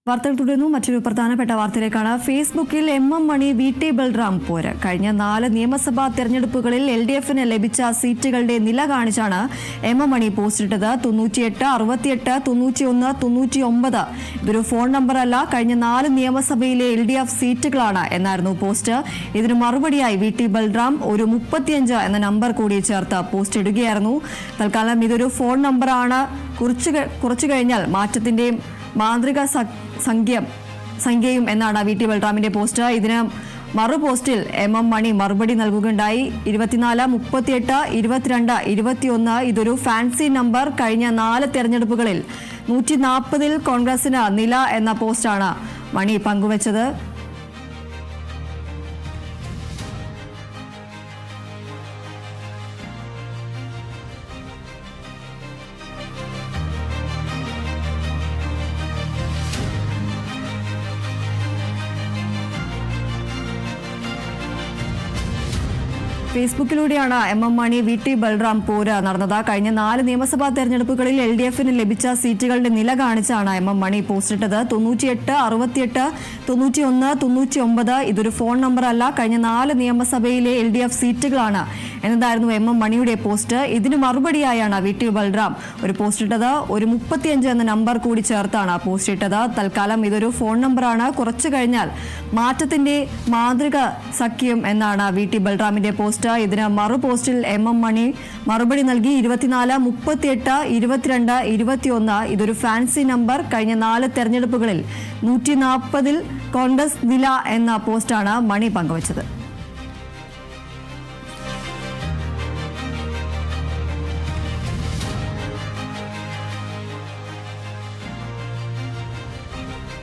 വാർത്തകൾ തുടരുന്നു. മറ്റൊരു പ്രധാനപ്പെട്ട വാർത്തയിലേക്കാണ്. ഫേസ്ബുക്കിൽ എം മണി VT ബൽറാം പോര്. കഴിഞ്ഞ 4 നിയമസഭാ തെരഞ്ഞെടുപ്പുകളിൽ LDFന് ലഭിച്ച സീറ്റുകളുടെ നില കാണിച്ചാണ് എം മണി പോസ്റ്റിട്ടത്. 98, 68, 91, 99. ഇതൊരു ഫോൺ നമ്പർ അല്ല, കഴിഞ്ഞ 4 നിയമസഭയിലെ LDF സീറ്റുകളാണ് എന്നായിരുന്നു പോസ്റ്റ്. ഇതിന് മറുപടിയായി VT ബൽറാം ഒരു 35 എന്ന നമ്പർ കൂടി ചേർത്ത് പോസ്റ്റ് ഇടുകയായിരുന്നു. തൽക്കാലം ഇതൊരു ഫോൺ നമ്പറാണ്, കുറച്ചു കഴിഞ്ഞാൽ മാറ്റത്തിന്റെയും മാന്ത്രിക സംഖ്യയും എന്നാണ് VT ബൽറാമിന്റെ പോസ്റ്റ്. ഇതിന് മറുപോസ്റ്റിൽ എം മണി മറുപടി നൽകുകയുണ്ടായി. 24, 38, 22, 21. ഇതൊരു ഫാൻസി നമ്പർ. കഴിഞ്ഞ 4 തെരഞ്ഞെടുപ്പുകളിൽ 140 കോൺഗ്രസിന് നില എന്ന പോസ്റ്റാണ് മണി പങ്കുവച്ചത്. ഫേസ്ബുക്കിലൂടെയാണ് എം മണി VT ബൽറാം പോര് നടന്നത്. കഴിഞ്ഞ 4 നിയമസഭാ തെരഞ്ഞെടുപ്പുകളിൽ LDFന് ലഭിച്ച സീറ്റുകളുടെ നില കാണിച്ചാണ് എം മണി പോസ്റ്റിട്ടത്. 98, 68, 91, 99. ഇതൊരു ഫോൺ നമ്പർ അല്ല, കഴിഞ്ഞ 4 നിയമസഭയിലെ LDF സീറ്റുകളാണ് എന്നതായിരുന്നു എം മണിയുടെ പോസ്റ്റ്. ഇതിന് മറുപടിയായാണ് VT ബൽറാം ഒരു പോസ്റ്റിട്ടത്. ഒരു 35 എന്ന നമ്പർ കൂടി ചേർത്താണ് പോസ്റ്റ് ഇട്ടത്. തൽക്കാലം ഇതൊരു ഫോൺ നമ്പറാണ്, കുറച്ചു കഴിഞ്ഞാൽ മാറ്റത്തിന്റെ മാന്ത്രിക സഖ്യം എന്നാണ് VT ബൽറാമിന്റെ പോസ്റ്റ്. ഇതിന് മറുപോസ്റ്റിൽ എം മണി മറുപടി നൽകി. 24, 38, 22, 21. ഇതൊരു ഫാൻസി നമ്പർ. കഴിഞ്ഞ 4 തെരഞ്ഞെടുപ്പുകളിൽ 140 കോൺഗ്രസ് നില എന്ന പോസ്റ്റാണ് മണി പങ്കുവച്ചത്.